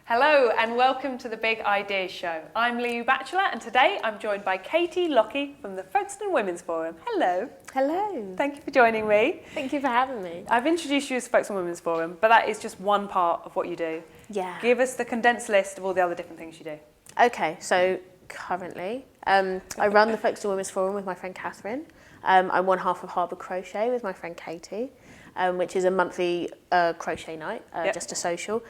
Hello and welcome to the Big Ideas Show. I'm Liu Batchelor and today I'm joined by KATY Lockey from the Folkestone Women's Forum. Hello. Hello. Thank you for joining me. Thank you for having me. I've introduced you as Folkestone Women's Forum, but that is just one part of what you do. Yeah. Give us the condensed list of all the other different things you do. Okay, so currently I run the Folkestone Women's Forum with my friend Catherine. I'm one half of Harbour Crochet with my friend Katy, which is a monthly crochet night, just a social.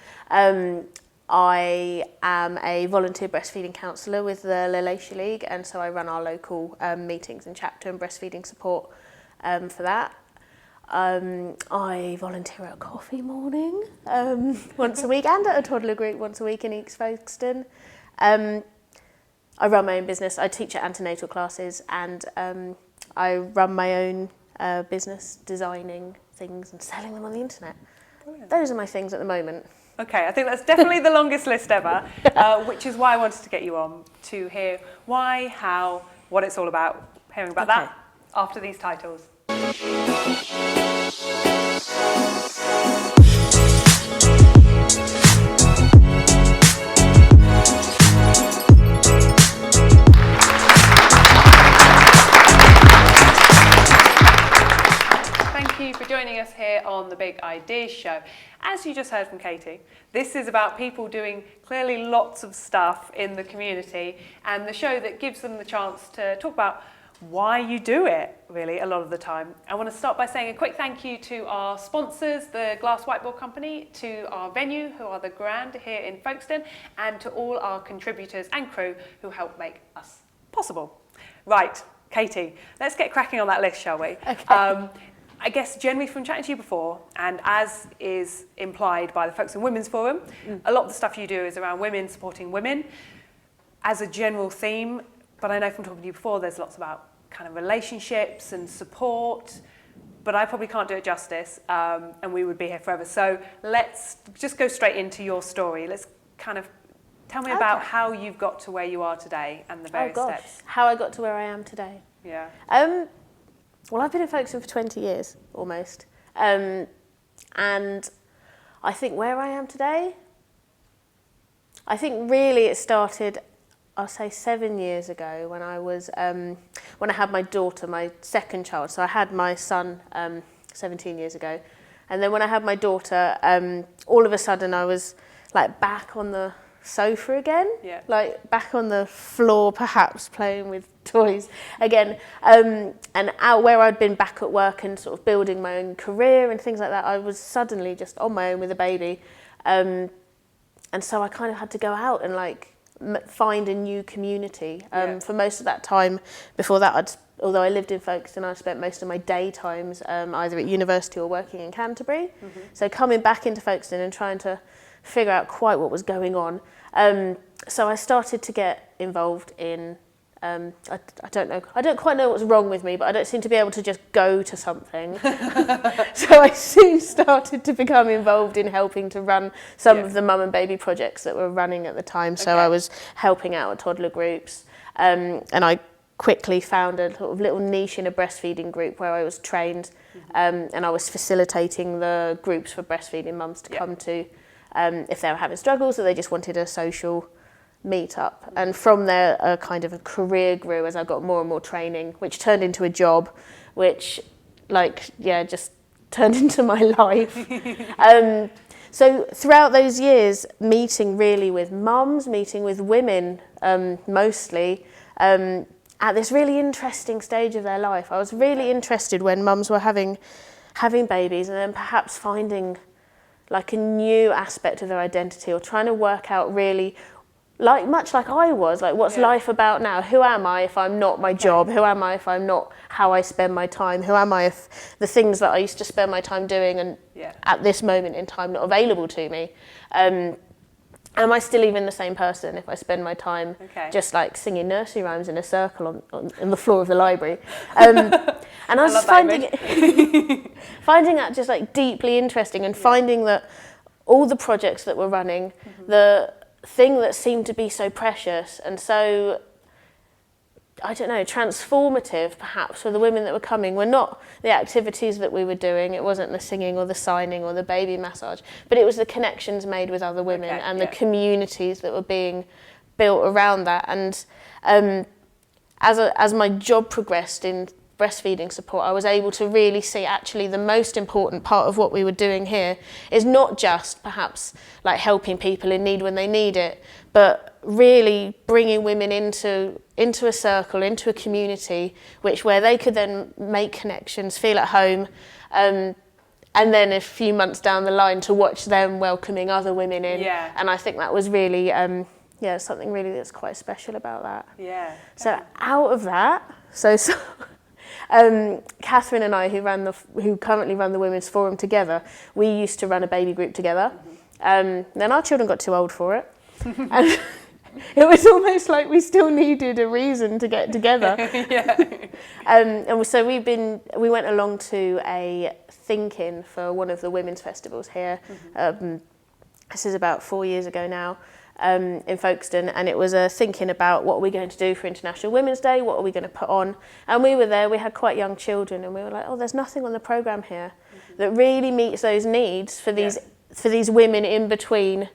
I am a volunteer breastfeeding counsellor with the Lecha League, and so I run our local meetings and chapter and breastfeeding support for that. I volunteer at a coffee morning once a week and at a toddler group once a week in East Folkestone. I run my own business. I teach at antenatal classes and I run my own business designing things and selling them on the internet. Brilliant. Those are my things at the moment. Okay, I think that's definitely the longest list ever, which is why I wanted to get you on, to hear why, how, what it's all about. Hearing about that after these titles. Thank you for joining us here on the Big Ideas Show. As you just heard from Katy, this is about people doing clearly lots of stuff in the community, and the show that gives them the chance to talk about why you do it, really, a lot of the time. I want to start by saying a quick thank you to our sponsors, the Glass Whiteboard Company, to our venue, who are the Grand here in Folkestone, and to all our contributors and crew who help make us possible. Right, Katy, let's get cracking on that list, shall we? Okay. I guess generally from chatting to you before, and as is implied by the Folkestone Women's Forum, a lot of the stuff you do is around women supporting women as a general theme, but I know from talking to you before there's lots about kind of relationships and support, but I probably can't do it justice, and we would be here forever. So let's just go straight into your story. Let's kind of tell me about how you've got to where you are today and the various steps. How I got to where I am today. Yeah. Well, I've been in Folkestone for 20 years, almost. And I think where I am today, I think really it started, I'll say 7 years ago when I was, when I had my daughter, my second child. So I had my son 17 years ago. And then when I had my daughter, all of a sudden I was like back on the sofa again, like back on the floor, perhaps playing with toys again, and out where I'd been back at work and sort of building my own career and things like that, I was suddenly just on my own with a baby, and so I kind of had to go out and like find a new community. For most of that time before that, although I lived in Folkestone, I spent most of my daytimes either at university or working in Canterbury. So coming back into Folkestone and trying to figure out quite what was going on. So I started to get involved in, I don't quite know what's wrong with me, but I don't seem to be able to just go to something. So I soon started to become involved in helping to run some of the mum and baby projects that were running at the time. So I was helping out at toddler groups, and I quickly found a sort of little niche in a breastfeeding group where I was trained, and I was facilitating the groups for breastfeeding mums to come to, if they were having struggles or they just wanted a social meet up. And from there, a kind of a career grew as I got more and more training, which turned into a job, which just turned into my life. So throughout those years, meeting really with mums, meeting with women mostly, at this really interesting stage of their life. I was really interested when mums were having babies and then perhaps finding like a new aspect of their identity or trying to work out really, much like I was, like what's life about now? Who am I if I'm not my job? Who am I if I'm not how I spend my time? Who am I if the things that I used to spend my time doing and at this moment in time not available to me? Am I still even the same person if I spend my time just like singing nursery rhymes in a circle on the floor of the library? And I was finding that just like deeply interesting, and finding that all the projects that were running, the thing that seemed to be so precious and so I don't know, transformative perhaps for the women that were coming were not the activities that we were doing. It wasn't the singing or the signing or the baby massage, but it was the connections made with other women and the communities that were being built around that. And as my job progressed in breastfeeding support, I was able to really see actually the most important part of what we were doing here is not just perhaps like helping people in need when they need it, but really bringing women into a circle, into a community, where they could then make connections, feel at home, and then a few months down the line to watch them welcoming other women in. Yeah. And I think that was really, something really that's quite special about that. Yeah. So out of that, Catherine and I, who currently run the Women's Forum together, we used to run a baby group together. Then our children got too old for it. And it was almost like we still needed a reason to get together. And so we went along to a think-in for one of the women's festivals here. This is about 4 years ago now. In Folkestone, and it was a thinking about what are we going to do for International Women's Day, what are we going to put on, and we were there, we had quite young children, and we were like, oh, there's nothing on the programme here that really meets those needs for these women in between,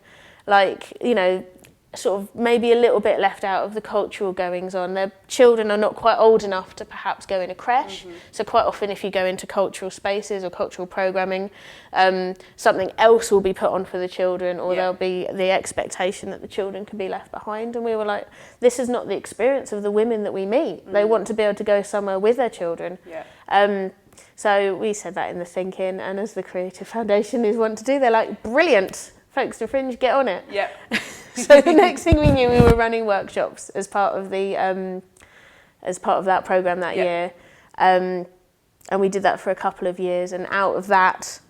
like, you know, sort of maybe a little bit left out of the cultural goings on. Their children are not quite old enough to perhaps go in a creche, so quite often if you go into cultural spaces or cultural programming, something else will be put on for the children, or there'll be the expectation that the children can be left behind. And we were like, this is not the experience of the women that we meet. They want to be able to go somewhere with their children. So we said that in the thinking, and as the Creative Foundation is want to do, they're like, brilliant, Folkestone Fringe, get on it. So the next thing we knew, we were running workshops as part of that programme that year, and we did that for a couple of years. And out of that,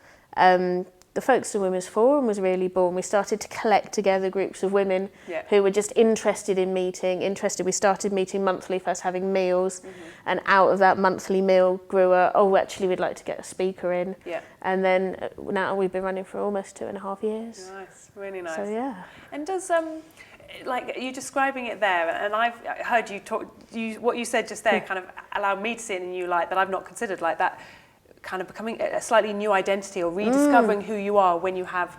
the Folkestone Women's Forum was really born. We started to collect together groups of women who were just interested in meeting. We started meeting monthly, first having meals, and out of that monthly meal grew actually we'd like to get a speaker in. And then now we've been running for almost 2.5 years. Nice, really nice. So And does like you describing it there, and I've heard you talk. What you said just there kind of allowed me to see it in you, like that I've not considered, like that kind of becoming a slightly new identity or rediscovering who you are when you have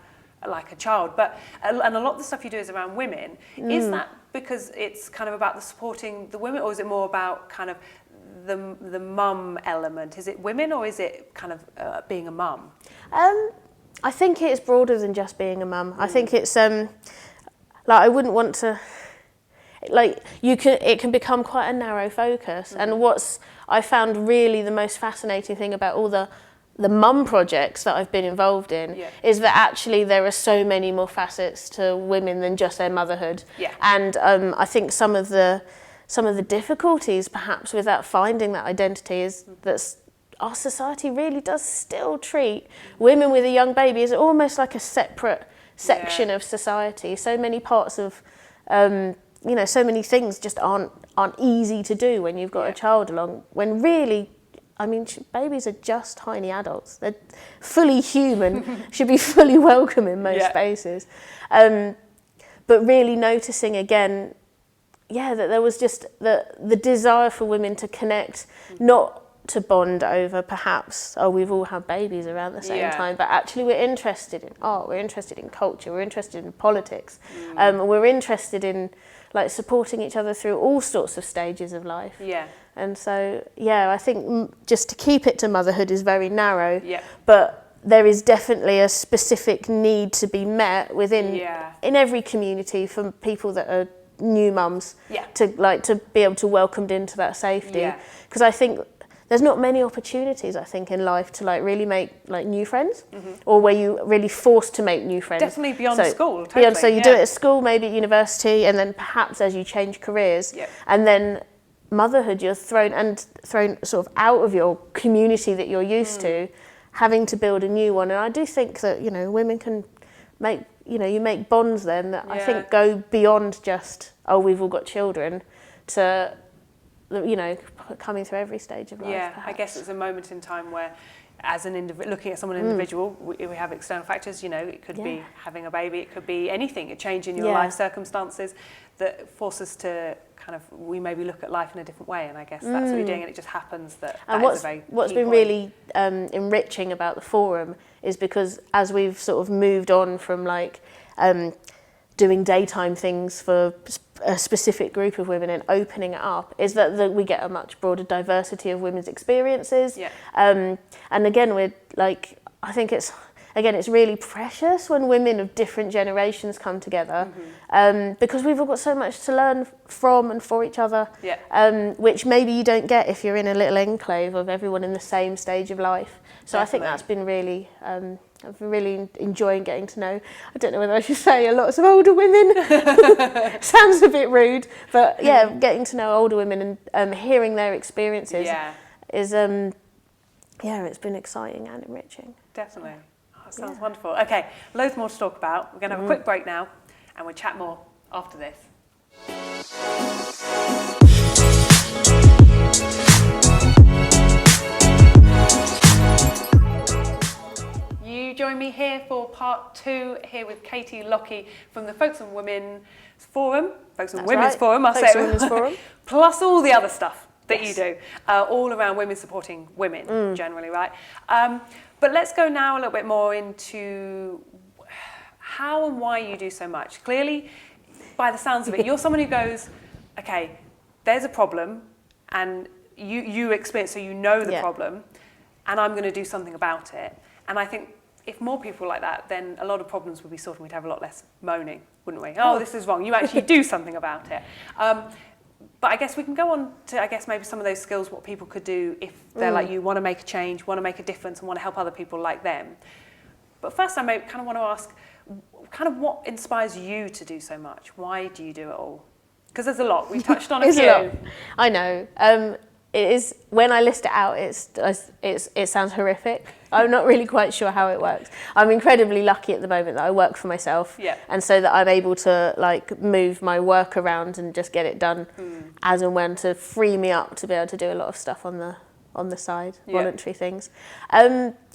like a child. But and a lot of the stuff you do is around women. Is that because it's kind of about the supporting the women, or is it more about kind of the mum element? Is it women, or is it kind of being a mum? I think it's broader than just being a mum. I think it's like I wouldn't want to, like it can become quite a narrow focus. And what's I found really the most fascinating thing about all the mum projects that I've been involved in is that actually there are so many more facets to women than just their motherhood. And I think some of the difficulties perhaps with that, finding that identity, is that our society really does still treat women with a young baby as almost like a separate section of society. So many parts of, so many things just aren't easy to do when you've got a child along, when really, I mean, babies are just tiny adults. They're fully human, should be fully welcome in most spaces. But really noticing again, that there was just the desire for women to connect, not to bond over perhaps, we've all had babies around the same time, but actually we're interested in art, we're interested in culture, we're interested in politics, we're interested in like supporting each other through all sorts of stages of life. And so, I think just to keep it to motherhood is very narrow, but there is definitely a specific need to be met within in every community for people that are new mums to be able to welcomed into that safety. Because I think there's not many opportunities, I think, in life to like really make like new friends, or where you really forced to make new friends. Definitely beyond school. Totally. So you do it at school, maybe at university, and then perhaps as you change careers, and then motherhood, you're thrown sort of out of your community that you're used to, having to build a new one. And I do think that women can make you make bonds then that I think go beyond just we've all got children to coming through every stage of life. I guess it's a moment in time where as looking at someone individual, we have external factors, you know, it could be having a baby, it could be anything, a change in your life circumstances that force us to kind of, we maybe look at life in a different way, and I guess that's what you're doing, and it just happens that and that is a very what's key been point. really enriching about the forum is because as we've sort of moved on from like doing daytime things for a specific group of women and opening it up, is that we get a much broader diversity of women's experiences. And again, we're like, I think it's really precious when women of different generations come together, because we've all got so much to learn from and for each other, which maybe you don't get if you're in a little enclave of everyone in the same stage of life. So I think that's been really, I've been really enjoying getting to know, I don't know whether I should say lots of older women, sounds a bit rude, but yeah, getting to know older women and hearing their experiences is, it's been exciting and enriching. Definitely. Sounds wonderful. Okay, loads more to talk about. We're going to have a quick break now, and we'll chat more after this. You join me here for part 2, here with Katy Lockey from the Folkestone Women's Forum. Folkestone Women's Forum, I'll say it. Plus all the other stuff that you do, all around women supporting women, generally, right? But let's go now a little bit more into how and why you do so much. Clearly, by the sounds of it, you're someone who goes, okay, there's a problem, and you experience, so you know the problem, and I'm going to do something about it. And I think if more people like that, then a lot of problems would be sorted. We'd have a lot less moaning, wouldn't we? Oh, this is wrong. You actually do something about it. But I guess we can go on to, I guess, maybe some of those skills, what people could do if they're like you, want to make a change, want to make a difference, and want to help other people like them. But first, I kind of want to ask, kind of what inspires you to do so much? Why do you do it all? Because there's a lot. We've touched on a few. A lot. I know. It is, when I list it out, it sounds horrific. I'm not really quite sure how it works. I'm incredibly lucky at the moment that I work for myself, and so that I'm able to like move my work around and just get it done as and when, to free me up to be able to do a lot of stuff on the side, voluntary things.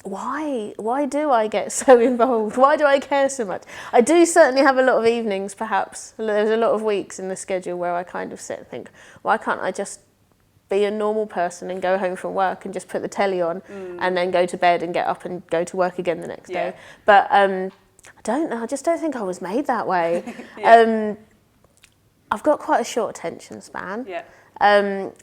Why do I get so involved? Why do I care so much? I do certainly have a lot of evenings, perhaps. There's a lot of weeks in the schedule where I kind of sit and think, why can't I just be a normal person and go home from work and just put the telly on and then go to bed and get up and go to work again the next day. But I don't know, I just don't think I was made that way. I've got quite a short attention span.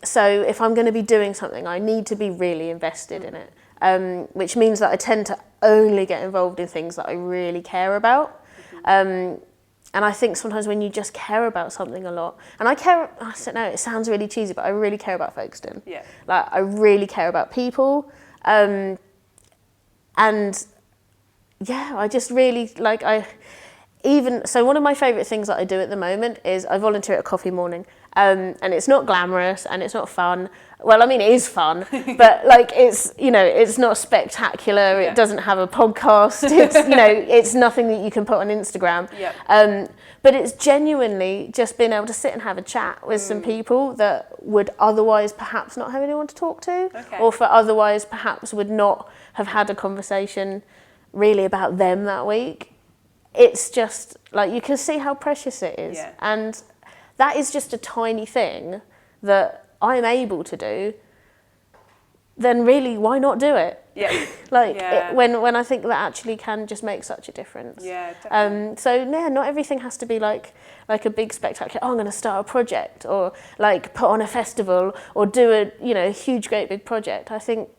So if I'm going to be doing something, I need to be really invested in it, which means that I tend to only get involved in things that I really care about. And I think sometimes when you just care about something a lot, and I don't know, it sounds really cheesy, but I really care about Folkestone. Like, I really care about people. And yeah, I just really, like, so one of my favourite things that I do at the moment is I volunteer at a coffee morning. And it's not glamorous and it's not fun. Well, I mean, it is fun, but like, it's, you know, it's not spectacular. It doesn't have a podcast. It's, you know, it's nothing that you can put on Instagram. But it's genuinely just being able to sit and have a chat with some people that would otherwise perhaps not have anyone to talk to, or for otherwise perhaps would not have had a conversation really about them that week. It's just like, you can see how precious it is. And that is just a tiny thing that I'm able to do, then really, why not do it? When I think that actually can just make such a difference. So yeah, not everything has to be like a big spectacular, I'm going to start a project, or like put on a festival, or do a huge great big project. I think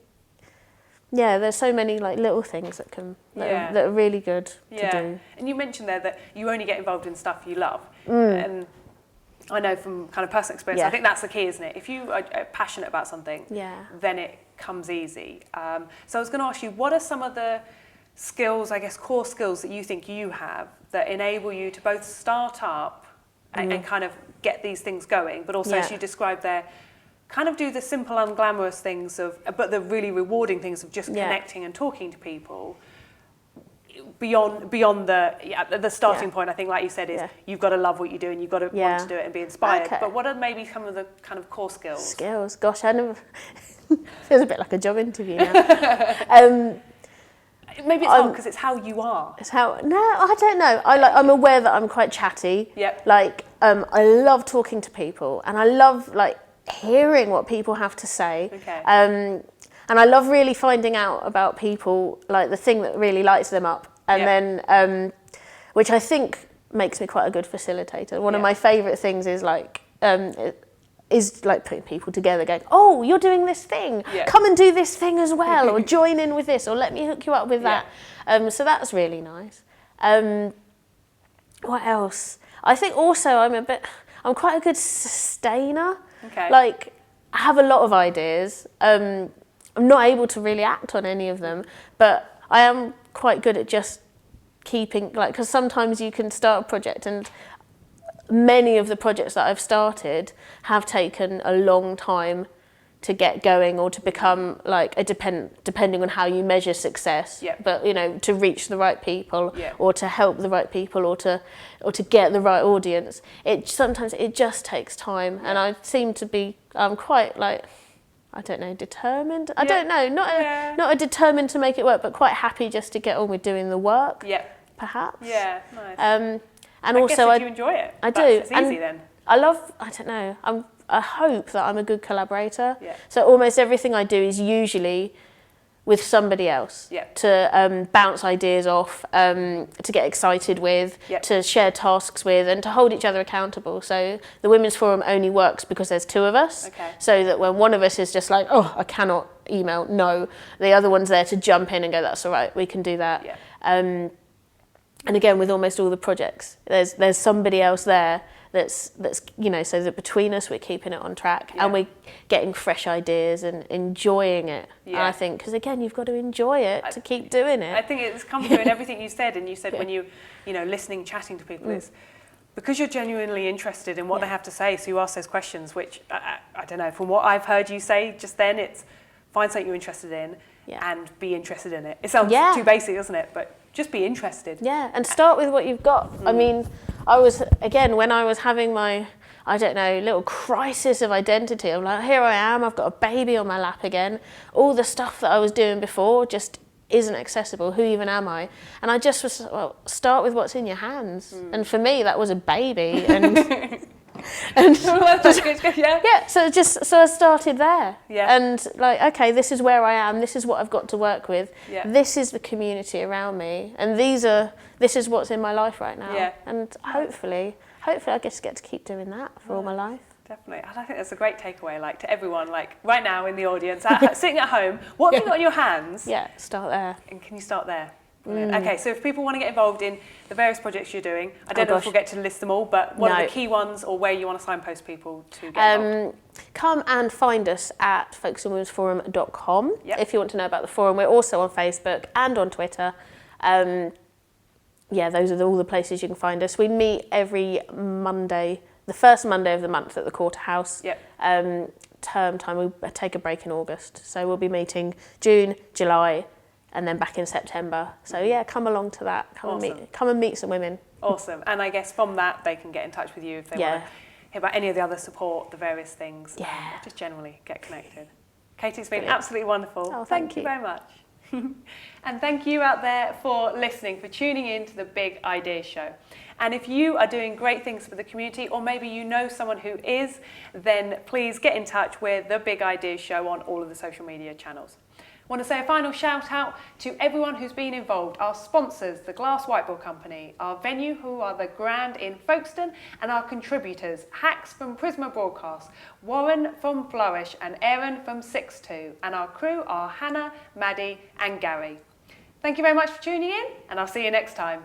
there's so many like little things that are really good to do. And you mentioned there that you only get involved in stuff you love. And I know from kind of personal experience, I think that's the key, isn't it? If you are passionate about something, then it comes easy. So I was going to ask you, what are some of the skills, I guess, core skills that you think you have that enable you to both start up and kind of get these things going, but also, as you described there, kind of do the simple, unglamorous things but the really rewarding things of just connecting and talking to people beyond the starting point, I think, like you said, is you've got to love what you do and you've got to want to do it and be inspired. Okay. But what are maybe some of the kind of core skills? Skills, gosh, I never. Feels a bit like a job interview now. Maybe it's hard because it's how you are. It's how. No, I don't know. I'm aware that I'm quite chatty. Yep. Like, I love talking to people, and I love like hearing what people have to say. Okay. And I love really finding out about people, like the thing that really lights them up, and then, which I think makes me quite a good facilitator. One of my favourite things is like. Is like putting people together going, oh, you're doing this thing, come and do this thing as well, or join in with this, or let me hook you up with that. So that's really nice. What else? I think also I'm quite a good sustainer. Okay. Like, I have a lot of ideas. I'm not able to really act on any of them, but I am quite good at just keeping, like, because sometimes you can start a project, and many of the projects that I've started have taken a long time to get going or to become like depending on how you measure success. But to reach the right people or to help the right people or to get the right audience, sometimes it just takes time. And I seem to be quite like, I don't know, determined. I don't know, not a determined to make it work, but quite happy just to get on with doing the work. Perhaps. Yeah, nice. And also, I guess if you enjoy it, I do. It's easy then. I don't know. I hope that I'm a good collaborator. So almost everything I do is usually with somebody else to bounce ideas off, to get excited with, to share tasks with, and to hold each other accountable. So the Women's Forum only works because there's two of us. So that when one of us is just like, oh, I cannot email, no, the other one's there to jump in and go, that's all right, we can do that. And again, with almost all the projects, there's somebody else there that's so that between us we're keeping it on track and we're getting fresh ideas and enjoying it. And I think, because again, you've got to enjoy it to keep doing it. I think it's come through in everything you said, and you said when you listening, chatting to people, it's because you're genuinely interested in what they have to say, so you ask those questions, which I don't know, from what I've heard you say just then, it's find something you're interested in and be interested in it. It sounds too basic, doesn't it? But just be interested. Yeah, and start with what you've got. I mean, when I was having my, I don't know, little crisis of identity, I'm like, here I am, I've got a baby on my lap again. All the stuff that I was doing before just isn't accessible. Who even am I? And I just was, start with what's in your hands. And for me, that was a baby. And so I started there, and like, okay, this is where I am, this is what I've got to work with, this is the community around me, and this is what's in my life right now, and hopefully I just get to keep doing that for all my life. Definitely, and I think that's a great takeaway, like to everyone, like right now in the audience, sitting at home, what have you got in your hands? Start there. And can you start there? Okay, so if people want to get involved in the various projects you're doing, I don't know if we'll get to list them all, but what are the key ones or where you want to signpost people to get involved? Come and find us at folkestonewomensforum.com if you want to know about the forum. We're also on Facebook and on Twitter. Those are all the places you can find us. We meet every Monday, the first Monday of the month at the Quarter House. Term time, we take a break in August. So we'll be meeting June, July, and then back in September. So come along to that. Come and meet some women. Awesome. And I guess from that they can get in touch with you if they want to hear about any of the other support, the various things. Just generally get connected. Katy, it's been absolutely wonderful. Oh, thank you very much. And thank you out there for listening, for tuning in to the Big Ideas Show. And if you are doing great things for the community, or maybe you know someone who is, then please get in touch with the Big Ideas Show on all of the social media channels. I want to say a final shout out to everyone who's been involved, our sponsors, the Glass Whiteboard Company, our venue, who are the Grand in Folkestone, and our contributors, Hax from Prisma Broadcast, Warren from Flourish, and Aaron from 6-2, and our crew are Hannah, Maddie and Gary. Thank you very much for tuning in, and I'll see you next time.